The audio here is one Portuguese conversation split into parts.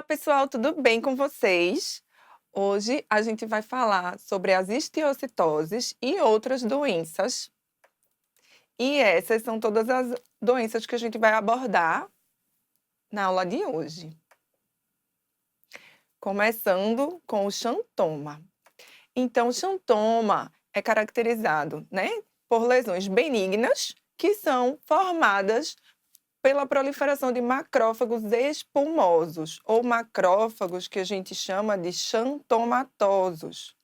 Olá, pessoal, tudo bem com vocês? Hoje a gente vai falar sobre as histiocytoses e outras doenças. E essas são todas as doenças que a gente vai abordar na aula de hoje. Começando com o xantoma. Então, o xantoma é caracterizado, por lesões benignas que são formadas pela proliferação de macrófagos espumosos, ou macrófagos que a gente chama de xantomatosos.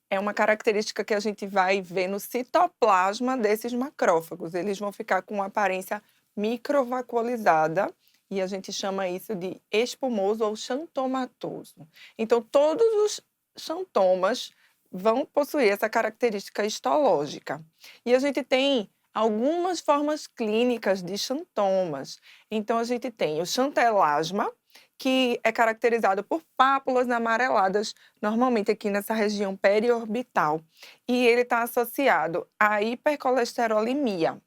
É uma característica que a gente vai ver no citoplasma desses macrófagos. Eles vão ficar com uma aparência microvacuolizada e a gente chama isso de espumoso ou xantomatoso. Então, todos os xantomas vão possuir essa característica histológica. E a gente tem algumas formas clínicas de xantomas. Então, a gente tem o xantelasma, que é caracterizado por pápulas amareladas, normalmente aqui nessa região periorbital. E ele está associado à hipercolesterolemia.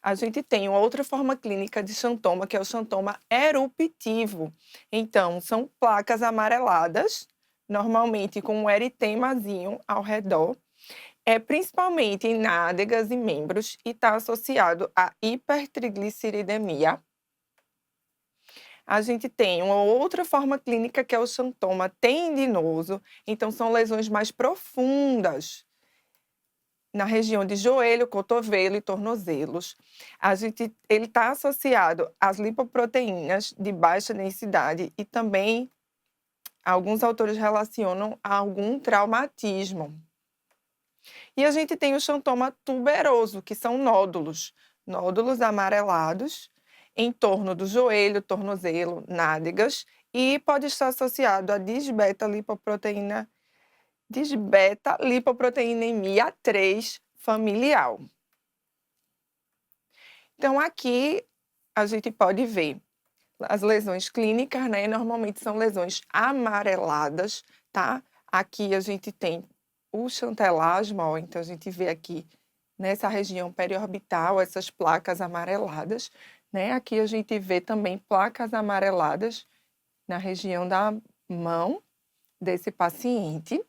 A gente tem uma outra forma clínica de xantoma, que é o xantoma eruptivo. Então, são placas amareladas, normalmente com um eritemazinho ao redor, principalmente em nádegas e membros, e está associado à hipertrigliceridemia. A gente tem uma outra forma clínica que é o xantoma tendinoso, então são lesões mais profundas na região de joelho, cotovelo e tornozelos. Ele está associado às lipoproteínas de baixa densidade e também alguns autores relacionam a algum traumatismo. E a gente tem o xantoma tuberoso, que são nódulos amarelados em torno do joelho, tornozelo, nádegas, e pode estar associado a desbeta-lipoproteinemia 3 familiar. Então, aqui a gente pode ver as lesões clínicas, normalmente são lesões amareladas, tá? Aqui a gente tem o xantelasma, ó, então a gente vê aqui nessa região periorbital essas placas amareladas, Aqui a gente vê também placas amareladas na região da mão desse paciente.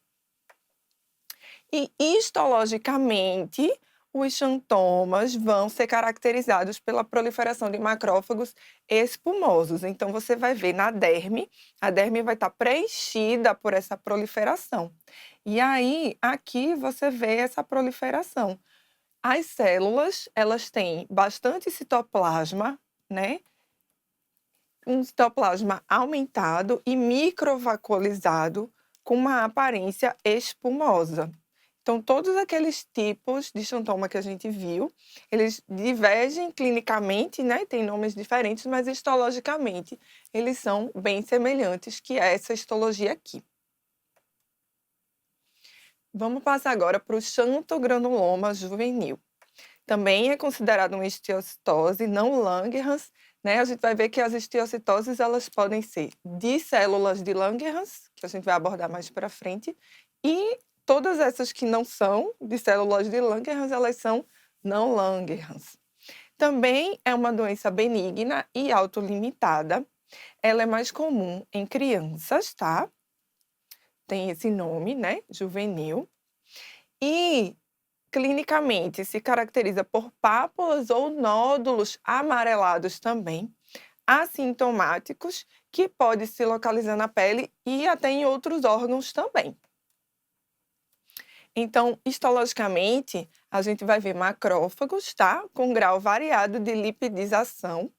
E histologicamente, os xantomas vão ser caracterizados pela proliferação de macrófagos espumosos. Então, você vai ver na derme, a derme vai estar preenchida por essa proliferação. E aí, aqui você vê essa proliferação. As células, elas têm bastante citoplasma, um citoplasma aumentado e microvacuolizado com uma aparência espumosa. Então, todos aqueles tipos de xantoma que a gente viu, eles divergem clinicamente, Tem nomes diferentes, mas histologicamente eles são bem semelhantes, que é essa histologia aqui. Vamos passar agora para o xantogranuloma juvenil. Também é considerado uma histiocytose não Langerhans, A gente vai ver que as histiocytoses, elas podem ser de células de Langerhans, que a gente vai abordar mais para frente, e todas essas que não são de células de Langerhans, elas são não Langerhans. Também é uma doença benigna e autolimitada. Ela é mais comum em crianças, tá? Tem esse nome, Juvenil. E clinicamente se caracteriza por pápulas ou nódulos amarelados também, assintomáticos, que pode se localizar na pele e até em outros órgãos também. Então, histologicamente, a gente vai ver macrófagos, tá? Com grau variado de lipidização,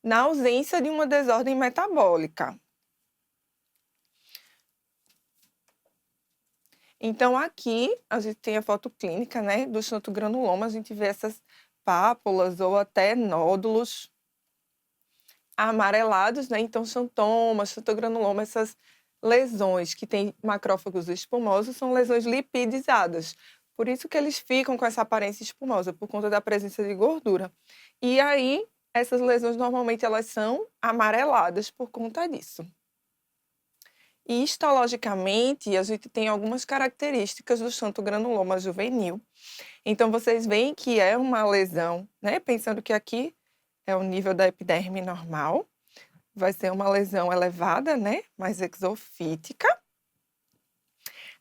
na ausência de uma desordem metabólica. Então, aqui a gente tem a foto clínica, do xantogranuloma, a gente vê essas pápulas ou até nódulos amarelados, Então, xantoma, xantogranuloma, essas lesões que têm macrófagos espumosos são lesões lipidizadas. Por isso que eles ficam com essa aparência espumosa, por conta da presença de gordura. E aí, essas lesões normalmente elas são amareladas por conta disso. E histologicamente, a gente tem algumas características do xantogranuloma juvenil. Então, vocês veem que é uma lesão, Pensando que aqui é o nível da epiderme normal. vai ser uma lesão elevada, né, mais exofítica.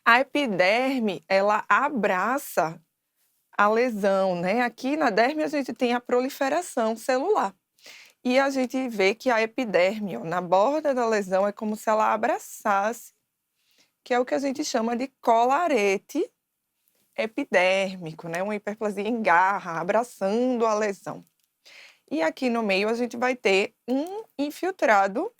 A epiderme, ela abraça a lesão, né? Aqui na derme a gente tem a proliferação celular. E a gente vê que a epiderme, ó, na borda da lesão, é como se ela abraçasse, que é o que a gente chama de colarete epidérmico, né? Uma hiperplasia em garra, abraçando a lesão. E aqui no meio a gente vai ter um infiltrado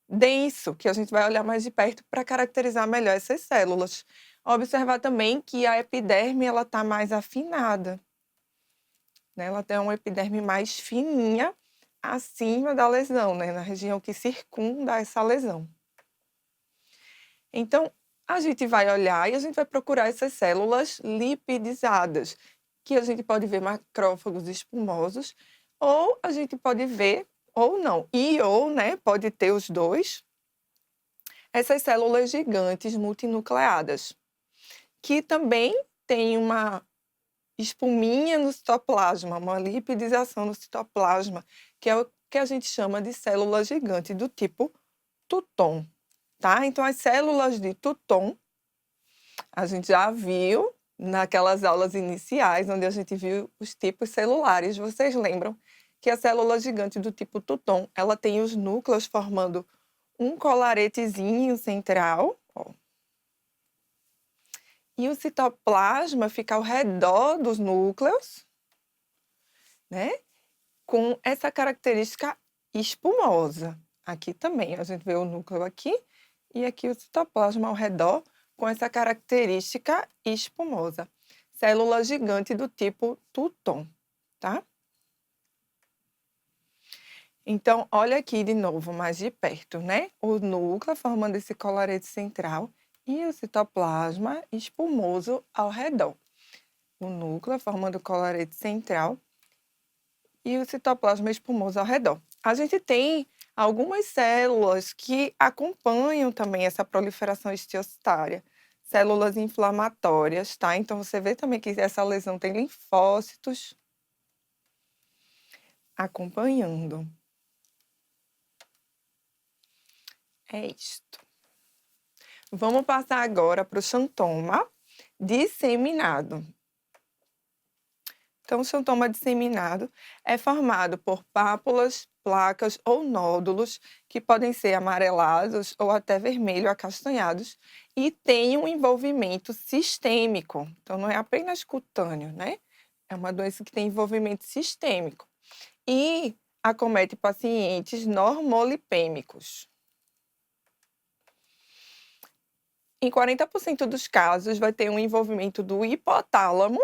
denso, que a gente vai olhar mais de perto para caracterizar melhor essas células. Observar também que a epiderme ela está mais afinada, né? Ela tem uma epiderme mais fininha acima da lesão, né? Na região que circunda essa lesão. Então, a gente vai olhar e a gente vai procurar essas células lipidizadas, que a gente pode ver macrófagos espumosos, ou a gente pode ver, ou não, né, pode ter os dois, essas células gigantes multinucleadas, que também tem uma espuminha no citoplasma, uma lipidização no citoplasma, que é o que a gente chama de célula gigante do tipo Touton, tá? Então, as células de Touton, a gente já viu naquelas aulas iniciais, onde a gente viu os tipos celulares. Vocês lembram que a célula gigante do tipo Touton, ela tem os núcleos formando um colaretezinho central, ó, e o citoplasma fica ao redor dos núcleos, né? Com essa característica espumosa. Aqui também, a gente vê o núcleo aqui e aqui o citoplasma ao redor com essa característica espumosa. Célula gigante do tipo Touton, tá? Então, olha aqui de novo, mais de perto, né? O núcleo formando esse colarete central e o citoplasma espumoso ao redor. O núcleo formando o colarete central e o citoplasma espumoso ao redor. A gente tem algumas células que acompanham também essa proliferação osteocitária, células inflamatórias, tá? Então, você vê também que essa lesão tem linfócitos acompanhando. É isto. Vamos passar agora para o xantoma disseminado. Então, o xantoma disseminado é formado por pápulas, placas ou nódulos que podem ser amarelados ou até vermelho acastanhados e tem um envolvimento sistêmico. Então, não é apenas cutâneo, né? É uma doença que tem envolvimento sistêmico e acomete pacientes normolipêmicos. Em 40% dos casos, vai ter um envolvimento do hipotálamo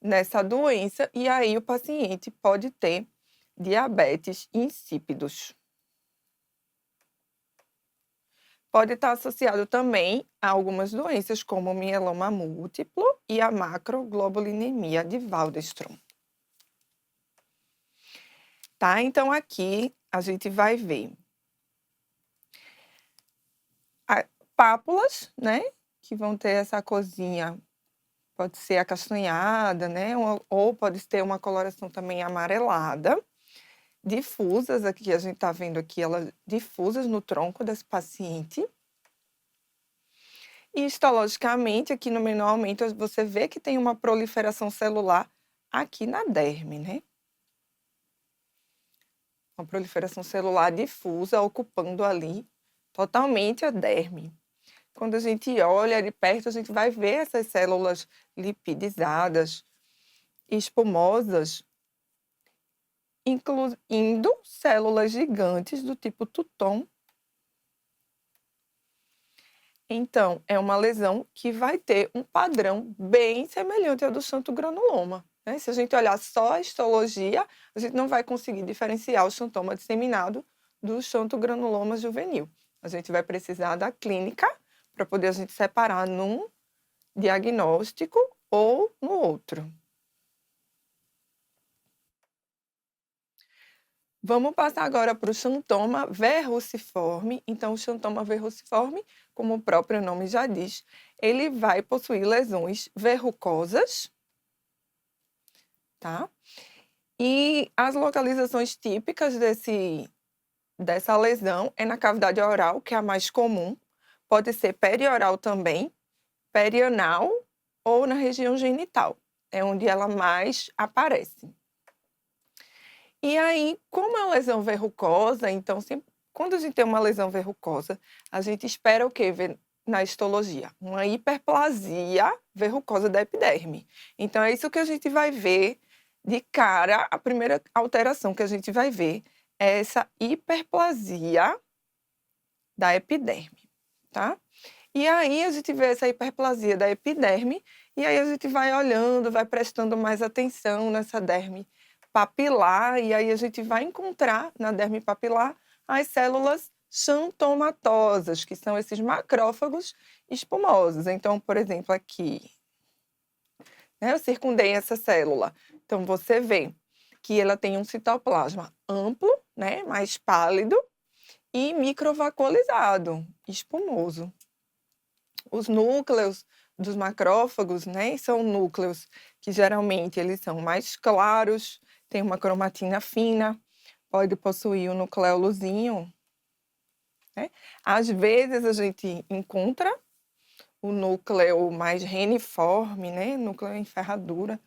nessa doença, e aí o paciente pode ter diabetes insípidos. Pode estar associado também a algumas doenças, como o mieloma múltiplo e a macroglobulinemia de Waldenström. Tá? Então, aqui a gente vai ver pápulas, né? Que vão ter essa corzinha, pode ser acastanhada, né? Ou pode ter uma coloração também amarelada. Difusas, aqui a gente tá vendo aqui, elas difusas no tronco desse paciente. E histologicamente, aqui no menor aumento, você vê que tem uma proliferação celular aqui na derme, né? Uma proliferação celular difusa, ocupando ali totalmente a derme. Quando a gente olha de perto, a gente vai ver essas células lipidizadas, espumosas, incluindo células gigantes do tipo Touton. Então, é uma lesão que vai ter um padrão bem semelhante ao do xantogranuloma, né? Se a gente olhar só a histologia, a gente não vai conseguir diferenciar o xantoma disseminado do xantogranuloma juvenil. A gente vai precisar da clínica para poder a gente separar num diagnóstico ou no outro. Vamos passar agora para o xantoma verruciforme. Então, o xantoma verruciforme, como o próprio nome já diz, ele vai possuir lesões verrucosas, tá? E as localizações típicas dessa lesão é na cavidade oral, que é a mais comum, pode ser perioral também, perianal ou na região genital, é onde ela mais aparece. E aí, como é uma lesão verrucosa, então quando a gente tem uma lesão verrucosa, a gente espera o quê? Ver na histologia? Uma hiperplasia verrucosa da epiderme. Então é isso que a gente vai ver de cara, a primeira alteração que a gente vai ver é essa hiperplasia da epiderme, tá? E aí a gente vê essa hiperplasia da epiderme, e aí a gente vai olhando, vai prestando mais atenção nessa derme papilar, e aí a gente vai encontrar na derme papilar as células xantomatosas, que são esses macrófagos espumosos. Então, por exemplo, aqui, né, eu circundei essa célula. Então, você vê que ela tem um citoplasma amplo, né, mais pálido, e microvacuolizado, espumoso. Os núcleos dos macrófagos, né, são núcleos que geralmente eles são mais claros, tem uma cromatina fina, pode possuir um nucleoluzinho, né? Às vezes a gente encontra o núcleo mais reniforme, né, núcleo em ferradura,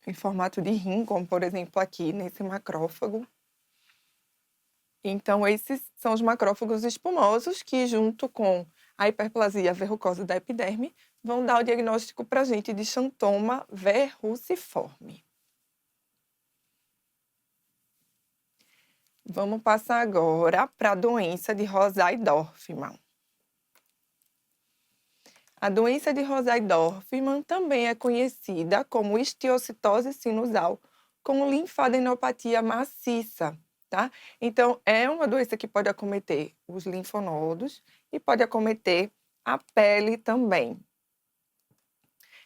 em formato de rim, como por exemplo aqui nesse macrófago. Então esses são os macrófagos espumosos que, junto com a hiperplasia verrucosa da epiderme, vão dar o diagnóstico para a gente de xantoma verruciforme. Vamos passar agora para a doença de Rosai-Dorfman. A doença de Rosai-Dorfman também é conhecida como histiocitose sinusal com linfadenopatia maciça, tá? Então, é uma doença que pode acometer os linfonodos e pode acometer a pele também.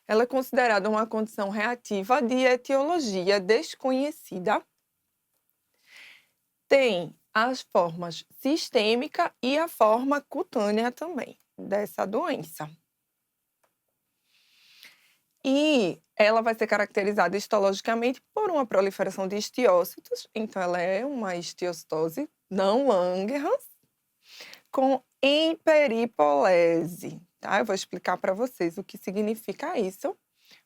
Ela é considerada uma condição reativa de etiologia desconhecida. Tem as formas sistêmica e a forma cutânea também dessa doença. E ela vai ser caracterizada histologicamente por uma proliferação de histiócitos, então ela é uma histiocitose não Langerhans, com emperipolese, tá? Eu vou explicar para vocês o que significa isso,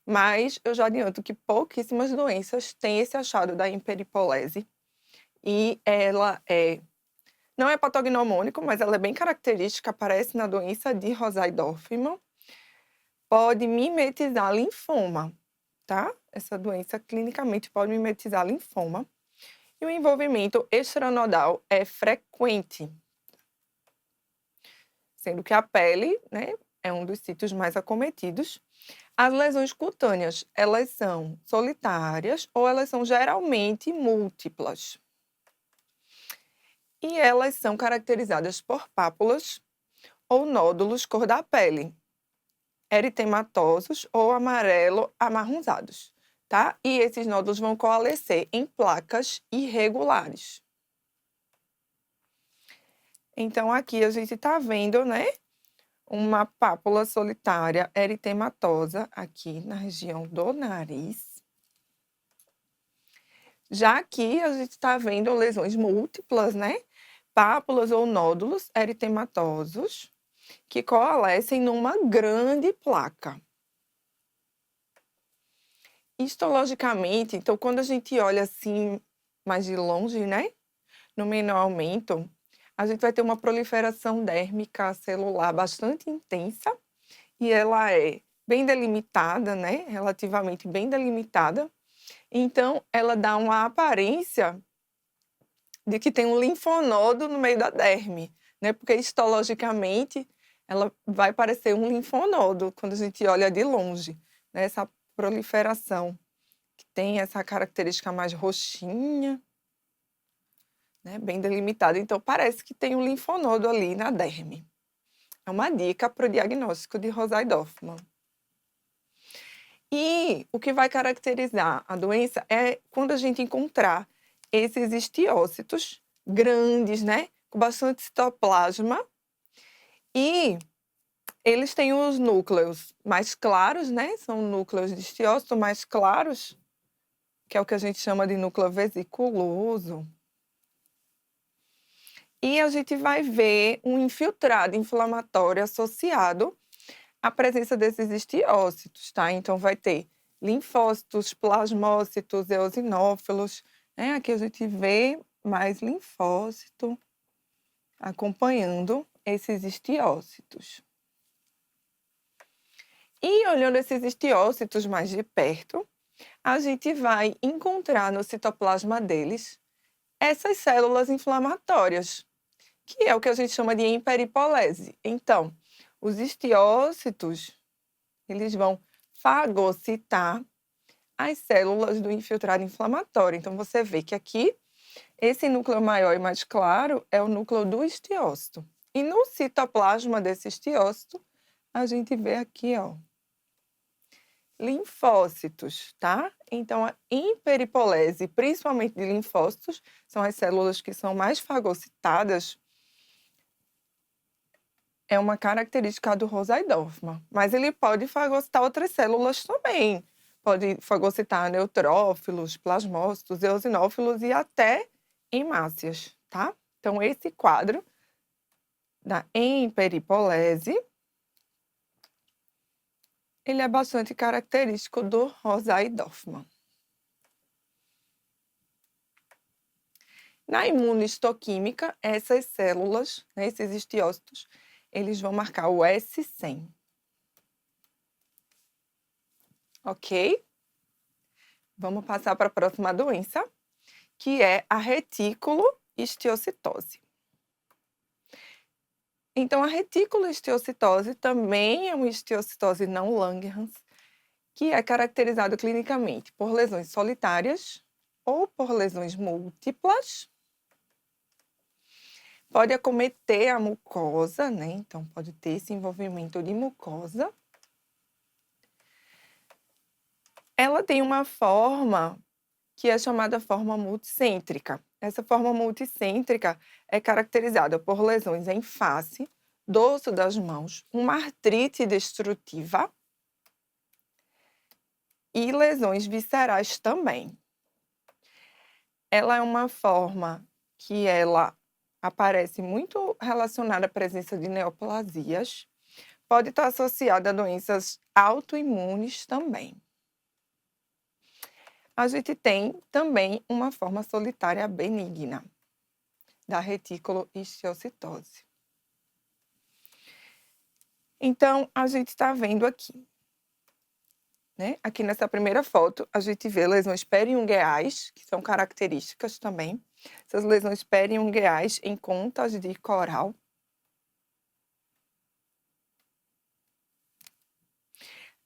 mas eu já adianto que pouquíssimas doenças têm esse achado da emperipolese, e ela não é patognomônico, mas ela é bem característica, aparece na doença de Rosai-Dorfman, pode mimetizar linfoma, tá? Essa doença clinicamente pode mimetizar linfoma. E o envolvimento extranodal é frequente, sendo que a pele, né, é um dos sítios mais acometidos. As lesões cutâneas, elas são solitárias ou elas são geralmente múltiplas. E elas são caracterizadas por pápulas ou nódulos cor da pele, eritematosos ou amarelo-amarronzados, tá? E esses nódulos vão coalescer em placas irregulares. Então, aqui a gente está vendo, né, uma pápula solitária eritematosa aqui na região do nariz. Já aqui a gente está vendo lesões múltiplas, né, pápulas ou nódulos eritematosos que coalescem numa grande placa. Histologicamente, então, quando a gente olha assim mais de longe, né, no menor aumento, a gente vai ter uma proliferação dérmica celular bastante intensa e ela é bem delimitada, né, relativamente bem delimitada. Então, ela dá uma aparência de que tem um linfonodo no meio da derme, né, porque histologicamente ela vai parecer um linfonodo quando a gente olha de longe, né, essa proliferação que tem essa característica mais roxinha, né, bem delimitada. Então, parece que tem um linfonodo ali na derme. É uma dica para o diagnóstico de Rosai-Dorfman. E o que vai caracterizar a doença é quando a gente encontrar esses histiócitos grandes, né, com bastante citoplasma, e eles têm os núcleos mais claros, né, são núcleos de histiócito mais claros, que é o que a gente chama de núcleo vesiculoso. E a gente vai ver um infiltrado inflamatório associado à presença desses estiócitos, tá? Então vai ter linfócitos, plasmócitos, eosinófilos, né? Aqui a gente vê mais linfócito acompanhando esses estiócitos. E olhando esses estiócitos mais de perto, a gente vai encontrar no citoplasma deles essas células inflamatórias, que é o que a gente chama de hiperipolese. Então, os estiócitos, eles vão fagocitar as células do infiltrado inflamatório. Então, você vê que aqui, esse núcleo maior e mais claro é o núcleo do estiócito. E no citoplasma desse estiócito, a gente vê aqui, ó, linfócitos, tá? Então, a hiperipolese, principalmente de linfócitos, são as células que são mais fagocitadas, é uma característica do Rosai-Dorfman, mas ele pode fagocitar outras células também. Pode fagocitar neutrófilos, plasmócitos, eosinófilos e até hemácias, tá? Então, esse quadro da hiperipolese, ele é bastante característico do Rosai-Dorfman. Na imunohistoquímica, essas células, né, esses estiócitos, eles vão marcar o S100. Ok? Vamos passar para a próxima doença, que é a reticulohistiocytose. Então, a reticulohistiocytose também é uma histiocytose não Langerhans, que é caracterizada clinicamente por lesões solitárias ou por lesões múltiplas. Pode acometer a mucosa, né? Então, pode ter esse envolvimento de mucosa. Ela tem uma forma que é chamada forma multicêntrica. Essa forma multicêntrica é caracterizada por lesões em face, dorso das mãos, uma artrite destrutiva e lesões viscerais também. Ela é uma forma que ela aparece muito relacionada à presença de neoplasias, pode estar associada a doenças autoimunes também. A gente tem também uma forma solitária benigna da reticulohistiocytose. Então, a gente está vendo aqui, né? Aqui nessa primeira foto, a gente vê lesões periungueais, que são características também. Essas lesões periungueais em contas de coral.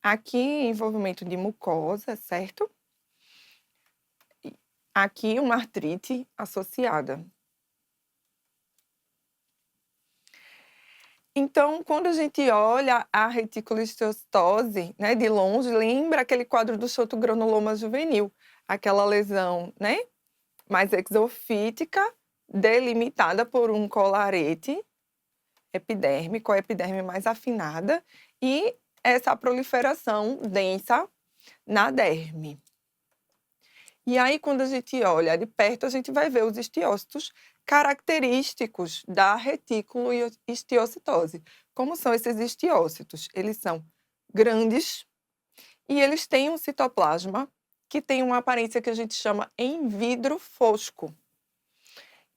Aqui, envolvimento de mucosa, certo? Aqui, uma artrite associada. Então, quando a gente olha a reticulohistiocytose, né, de longe, lembra aquele quadro do xotogranuloma juvenil, aquela lesão, né, mais exofítica, delimitada por um colarete epidérmico, a epiderme mais afinada, e essa proliferação densa na derme. E aí, quando a gente olha de perto, a gente vai ver os estiócitos característicos da reticulohistiocytose. Como são esses estiócitos? Eles são grandes e eles têm um citoplasma que tem uma aparência que a gente chama em vidro fosco.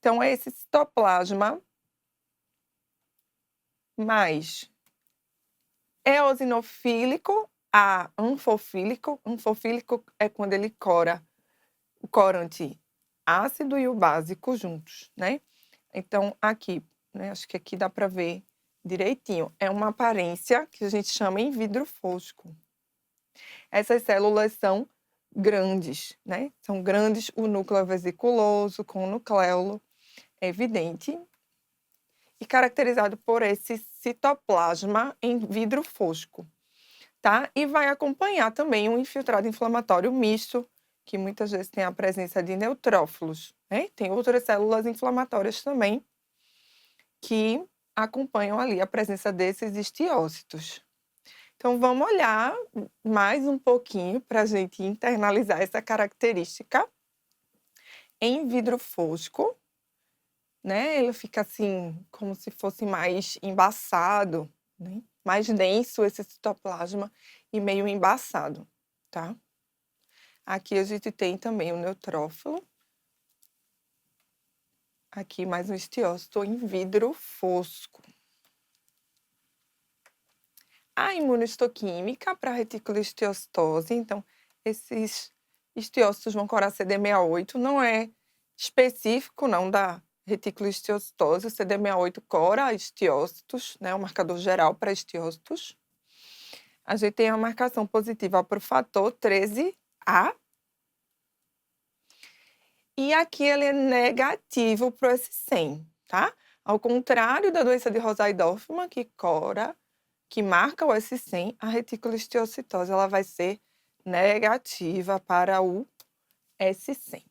Então, é esse citoplasma mais eosinofílico a anfofílico. Anfofílico é quando ele cora o corante ácido e o básico juntos, né? Então, aqui, né, acho que aqui dá para ver direitinho. É uma aparência que a gente chama em vidro fosco. Essas células são grandes, né? São grandes, o núcleo vesiculoso com o nucleolo é evidente e caracterizado por esse citoplasma em vidro fosco, tá? E vai acompanhar também um infiltrado inflamatório misto, que muitas vezes tem a presença de neutrófilos, né? Tem outras células inflamatórias também que acompanham ali a presença desses estiócitos. Então, vamos olhar mais um pouquinho para a gente internalizar essa característica. Em vidro fosco, né, ele fica assim, como se fosse mais embaçado, né, mais denso esse citoplasma e meio embaçado, tá? Aqui a gente tem também o neutrófilo. Aqui mais um estiócito em vidro fosco. A imunohistoquímica para reticuloesteocitose, então esses estiócitos vão corar CD68, não é específico não da reticuloesteocitose, o CD68 cora estiócitos, né, o marcador geral para estiócitos. A gente tem a marcação positiva para o fator 13A. E aqui ele é negativo para esse 100, tá? Ao contrário da doença de Rosai-Dorfman, que marca o S100, a reticuloesteocitose ela vai ser negativa para o S100.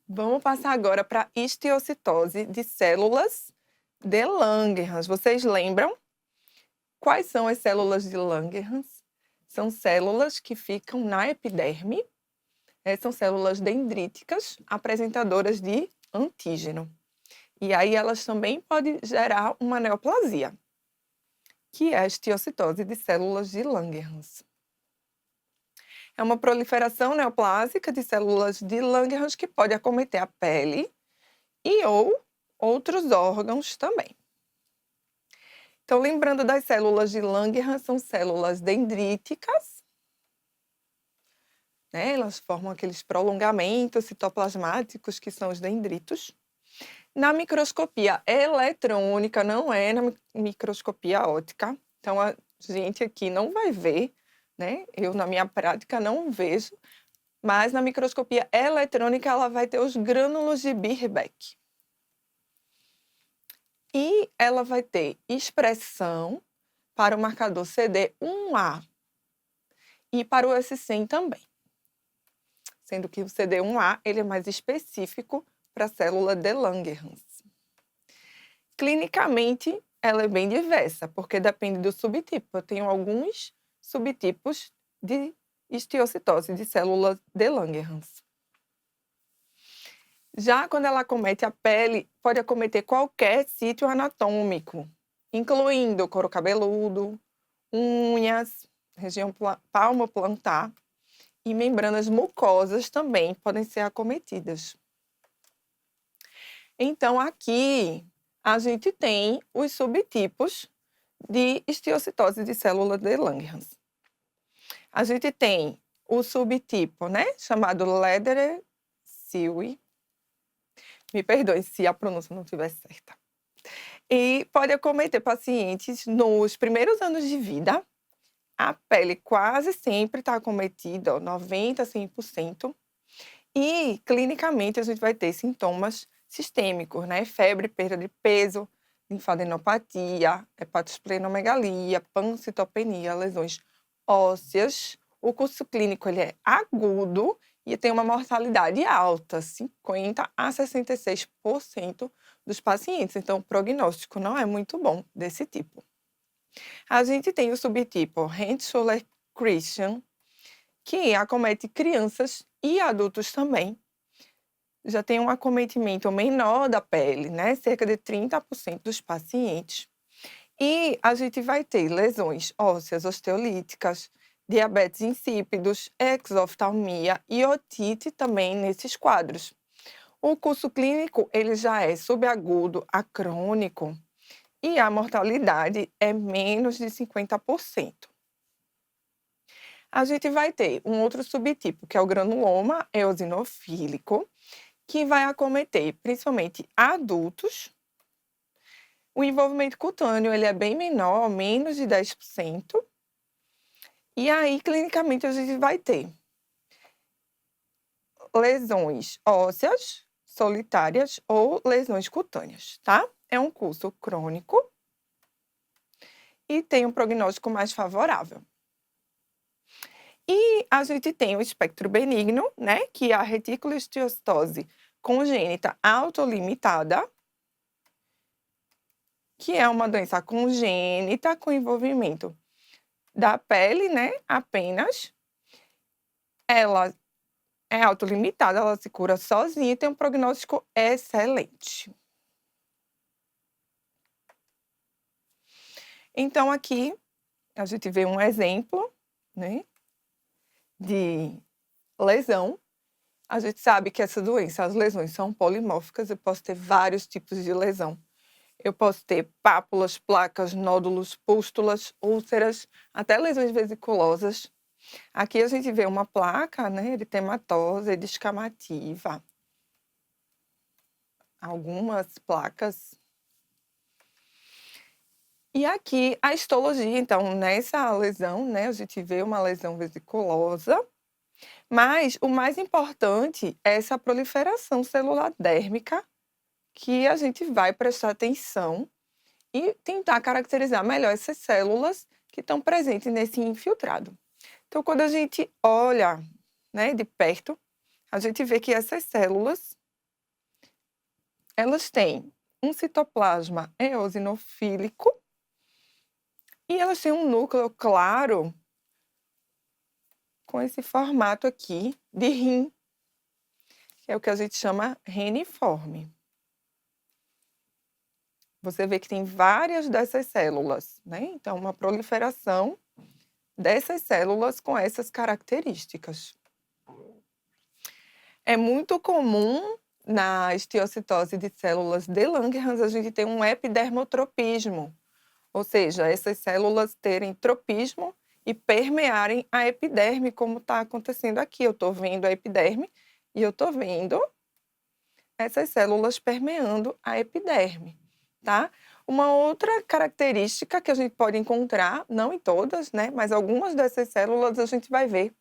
Vamos passar agora para a histiocitose de células de Langerhans. Vocês lembram? Quais são as células de Langerhans? São células que ficam na epiderme, são células dendríticas apresentadoras de antígeno. E aí elas também podem gerar uma neoplasia, que é a histiocitose de células de Langerhans. É uma proliferação neoplásica de células de Langerhans que pode acometer a pele e ou outros órgãos também. Então, lembrando das células de Langerhans, são células dendríticas, né? Elas formam aqueles prolongamentos citoplasmáticos que são os dendritos. Na microscopia eletrônica, não é na microscopia óptica. Então, a gente aqui não vai ver, né? Eu, na minha prática, não vejo, mas na microscopia eletrônica ela vai ter os grânulos de Birbeck. E ela vai ter expressão para o marcador CD1A e para o S100 também. Sendo que o CD1A ele é mais específico para a célula de Langerhans. Clinicamente, ela é bem diversa, porque depende do subtipo. Eu tenho alguns subtipos de histiocitose de células de Langerhans. Já quando ela acomete a pele, pode acometer qualquer sítio anatômico, incluindo couro cabeludo, unhas, região palmo-plantar e membranas mucosas também podem ser acometidas. Então, aqui a gente tem os subtipos de histiocitose de célula de Langerhans. A gente tem o subtipo, né, chamado Lederer-Silly. Me perdoe se a pronúncia não estiver certa. E pode acometer pacientes nos primeiros anos de vida. A pele quase sempre está acometida, 90% a 100%. E, clinicamente, a gente vai ter sintomas sistêmicos, né? Febre, perda de peso, linfadenopatia, hepatosplenomegalia, pancitopenia, lesões ósseas. O curso clínico ele é agudo e tem uma mortalidade alta, 50% a 66% dos pacientes. Então, o prognóstico não é muito bom desse tipo. A gente tem o subtipo Henschuler-Christian, que acomete crianças e adultos também. Já tem um acometimento menor da pele, né? Cerca de 30% dos pacientes. E a gente vai ter lesões ósseas osteolíticas, diabetes insípidos, exoftalmia e otite também nesses quadros. O curso clínico ele já é subagudo a crônico e a mortalidade é menos de 50%. A gente vai ter um outro subtipo, que é o granuloma eosinofílico, que vai acometer principalmente adultos. O envolvimento cutâneo ele é bem menor, menos de 10%. E aí, clinicamente, a gente vai ter lesões ósseas solitárias ou lesões cutâneas, tá? É um curso crônico e tem um prognóstico mais favorável. E a gente tem o espectro benigno, né, que é a reticuloesteocitose congênita autolimitada. que é uma doença congênita com envolvimento da pele, né, apenas. Ela é autolimitada, ela se cura sozinha e tem um prognóstico excelente. Então aqui a gente vê um exemplo, né, de lesão. A gente sabe que essa doença, as lesões são polimórficas, eu posso ter vários tipos de lesão. Eu posso ter pápulas, placas, nódulos, pústulas, úlceras, até lesões vesiculosas. Aqui a gente vê uma placa, né, eritematosa e descamativa. Algumas placas. E aqui a histologia, então, nessa lesão, né, a gente vê uma lesão vesiculosa, mas o mais importante é essa proliferação celular dérmica, que a gente vai prestar atenção e tentar caracterizar melhor essas células que estão presentes nesse infiltrado. Então, quando a gente olha, né, de perto, a gente vê que essas células, elas têm um citoplasma eosinofílico e elas têm um núcleo claro com esse formato aqui de rim, que é o que a gente chama reniforme. Você vê que tem várias dessas células, né? Então, uma proliferação dessas células com essas características. É muito comum na esteocitose de células de Langerhans a gente ter um epidermotropismo, ou seja, essas células terem tropismo e permearem a epiderme, como está acontecendo aqui. Eu estou vendo a epiderme e eu estou vendo essas células permeando a epiderme, tá? Uma outra característica que a gente pode encontrar, não em todas, né, mas algumas dessas células a gente vai ver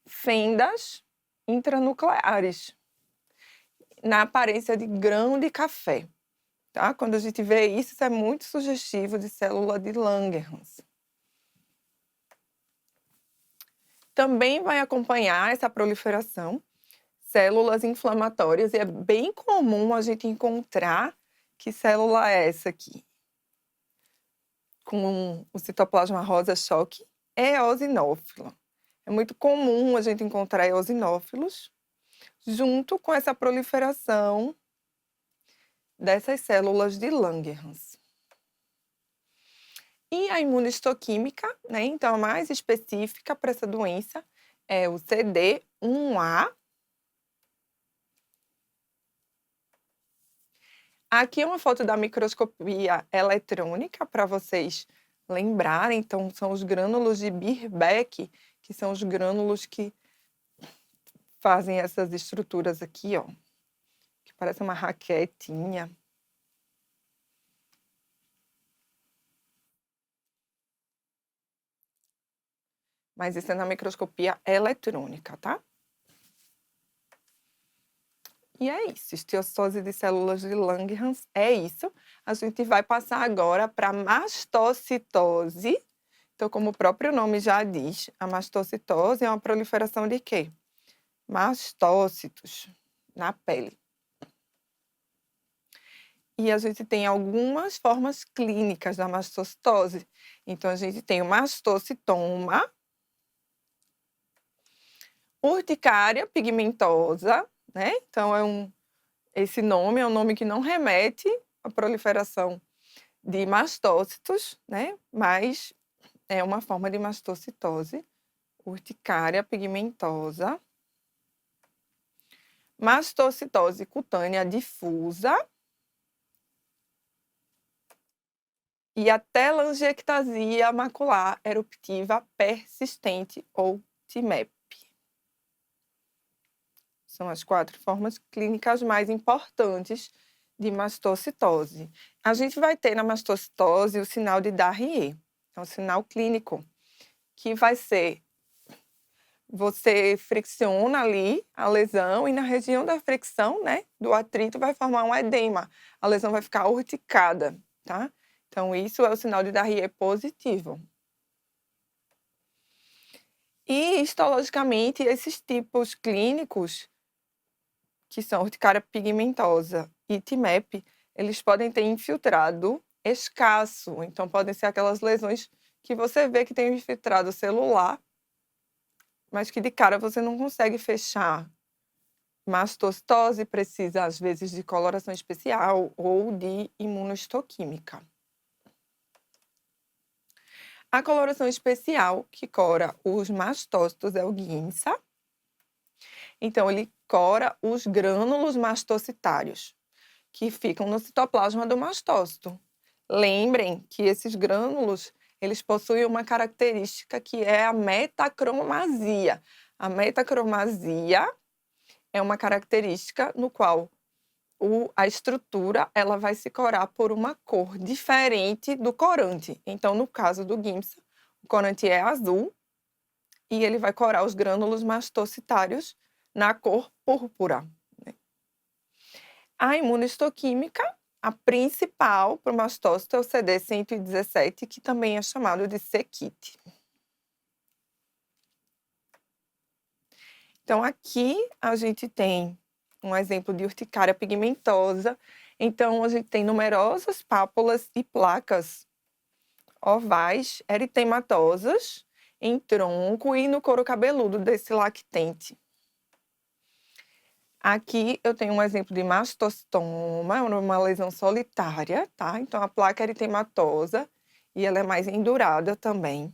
fendas intranucleares na aparência de grão de café, tá? Quando a gente vê isso, isso é muito sugestivo de célula de Langerhans. Também vai acompanhar essa proliferação células inflamatórias, e é bem comum a gente encontrar que célula é essa aqui, com o citoplasma rosa choque, é eosinófila. É muito comum a gente encontrar eosinófilos junto com essa proliferação dessas células de Langerhans. E a imunohistoquímica, né, então a mais específica para essa doença é o CD1A. Aqui é uma foto da microscopia eletrônica para vocês lembrarem. Então, são os grânulos de Birbeck, que são os grânulos que fazem essas estruturas aqui, ó, que parece uma raquetinha. Mas isso é na microscopia eletrônica, tá? E é isso, esteocitose de células de Langerhans é isso. A gente vai passar agora para mastocitose. Então, como o próprio nome já diz, a mastocitose é uma proliferação de quê? Mastócitos na pele. E a gente tem algumas formas clínicas da mastocitose. Então, a gente tem o mastocitoma, urticária pigmentosa, né? Então, esse nome é um nome que não remete à proliferação de mastócitos, né? Mas é uma forma de mastocitose, urticária pigmentosa. Mastocitose cutânea difusa e a telangiectasia macular eruptiva persistente, ou TMEP. São as 4 formas clínicas mais importantes de mastocitose. A gente vai ter na mastocitose o sinal de Darrier, é um sinal clínico, que vai ser: você fricciona ali a lesão e na região da fricção, né, do atrito, vai formar um edema. A lesão vai ficar urticada, tá? Então, isso é o sinal de Darrier positivo. E, histologicamente, esses tipos clínicos, que são urticária pigmentosa e TMEP, eles podem ter infiltrado escasso. Então, podem ser aquelas lesões que você vê que tem um infiltrado celular, mas que de cara você não consegue fechar. Mastocitose precisa, às vezes, de coloração especial ou de imunohistoquímica. A coloração especial que cora os mastócitos é o Giemsa. Então, ele cora os grânulos mastocitários, que ficam no citoplasma do mastócito. Lembrem que esses grânulos, eles possuem uma característica que é a metacromasia. A metacromasia é uma característica no qual a estrutura ela vai se corar por uma cor diferente do corante. Então, no caso do Giemsa, o corante é azul e ele vai corar os grânulos mastocitários na cor púrpura. A imunohistoquímica, a principal para o mastócito é o CD117, que também é chamado de C-kit. Então, aqui a gente tem um exemplo de urticária pigmentosa. Então, a gente tem numerosas pápulas e placas ovais eritematosas em tronco e no couro cabeludo desse lactente. Aqui eu tenho um exemplo de mastocitoma, uma lesão solitária, tá? Então, a placa eritematosa e ela é mais endurada também.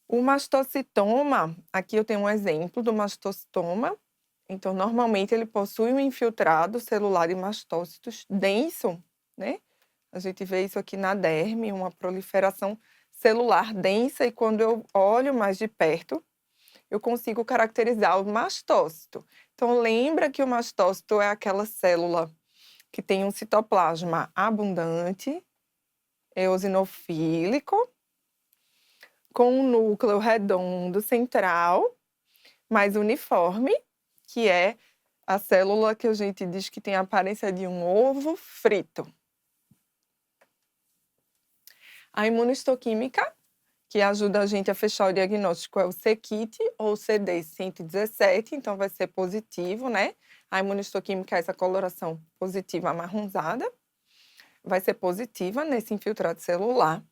O mastocitoma, aqui eu tenho um exemplo do mastocitoma. Então, normalmente ele possui um infiltrado celular de mastócitos denso, né? A gente vê isso aqui na derme, uma proliferação celular densa, e quando eu olho mais de perto, eu consigo caracterizar o mastócito. Então, lembra que o mastócito é aquela célula que tem um citoplasma abundante, eosinofílico, com um núcleo redondo central, mais uniforme, que é a célula que a gente diz que tem a aparência de um ovo frito. A imunohistoquímica, que ajuda a gente a fechar o diagnóstico, é o C-kit ou CD117, então vai ser positivo, né? A imunohistoquímica é essa coloração positiva amarronzada, vai ser positiva nesse infiltrado celular.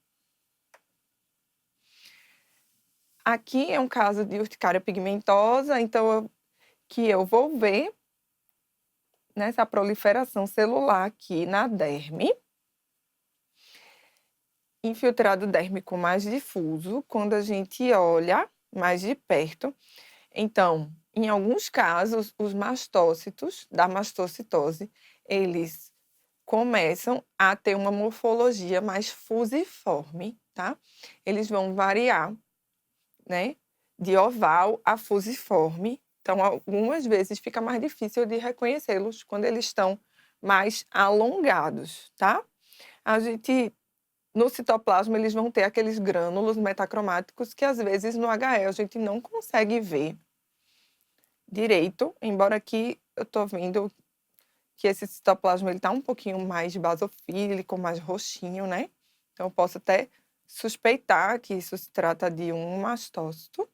Aqui é um caso de urticária pigmentosa, então que eu vou ver nessa proliferação celular aqui na derme. Infiltrado dérmico mais difuso, quando a gente olha mais de perto. Então, em alguns casos, os mastócitos da mastocitose, eles começam a ter uma morfologia mais fusiforme, tá? Eles vão variar, né, de oval a fusiforme. Então, algumas vezes fica mais difícil de reconhecê-los quando eles estão mais alongados, tá? No citoplasma, eles vão ter aqueles grânulos metacromáticos que, às vezes, no HE a gente não consegue ver direito, embora aqui eu estou vendo que esse citoplasma está um pouquinho mais basofílico, mais roxinho, né? Então, eu posso até suspeitar que isso se trata de um mastócito.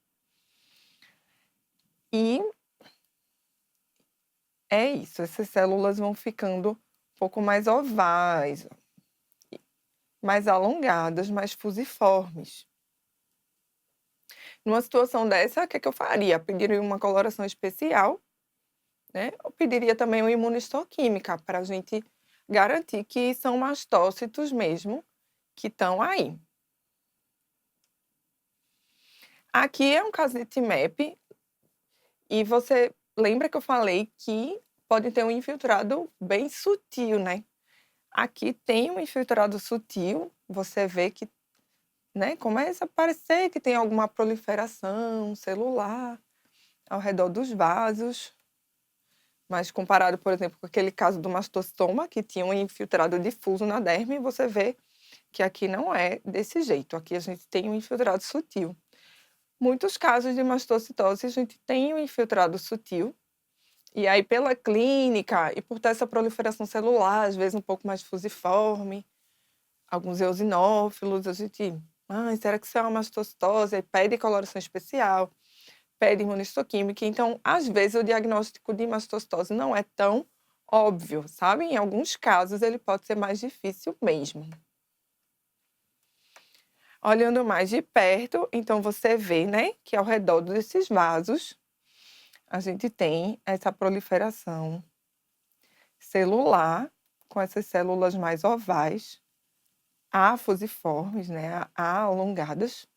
E é isso, essas células vão ficando um pouco mais ovais, mais alongadas, mais fusiformes. Numa situação dessa, o que é que eu faria? Pediria uma coloração especial, né? Eu pediria também uma imunohistoquímica para a gente garantir que são mastócitos mesmo que estão aí. Aqui é um caso de TMAP e você lembra que eu falei que pode ter um infiltrado bem sutil, né? Aqui tem um infiltrado sutil, você vê que, né, começa a parecer que tem alguma proliferação celular ao redor dos vasos, mas comparado, por exemplo, com aquele caso do mastocitoma, que tinha um infiltrado difuso na derme, você vê que aqui não é desse jeito, aqui a gente tem um infiltrado sutil. Muitos casos de mastocitose a gente tem um infiltrado sutil, e aí pela clínica e por ter essa proliferação celular, às vezes um pouco mais fusiforme, alguns eosinófilos, a gente, será que isso é uma mastocitose? Aí pede coloração especial, pede imunohistoquímica. Então, às vezes, o diagnóstico de mastocitose não é tão óbvio, sabe? Em alguns casos ele pode ser mais difícil mesmo. Olhando mais de perto, então você vê, né, que ao redor desses vasos a gente tem essa proliferação celular, com essas células mais ovais, afusiformes, né, alongadas.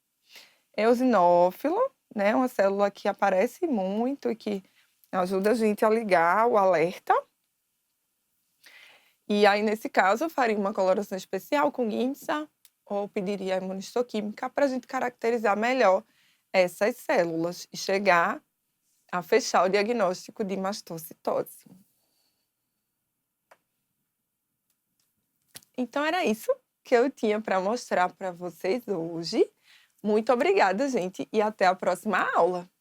Eosinófilo, né, uma célula que aparece muito e que ajuda a gente a ligar o alerta. E aí, nesse caso, eu faria uma coloração especial com guinça ou pediria a imunistoquímica para a gente caracterizar melhor essas células e chegar a fechar o diagnóstico de mastocitose. Então era isso que eu tinha para mostrar para vocês hoje. Muito obrigada, gente, e até a próxima aula.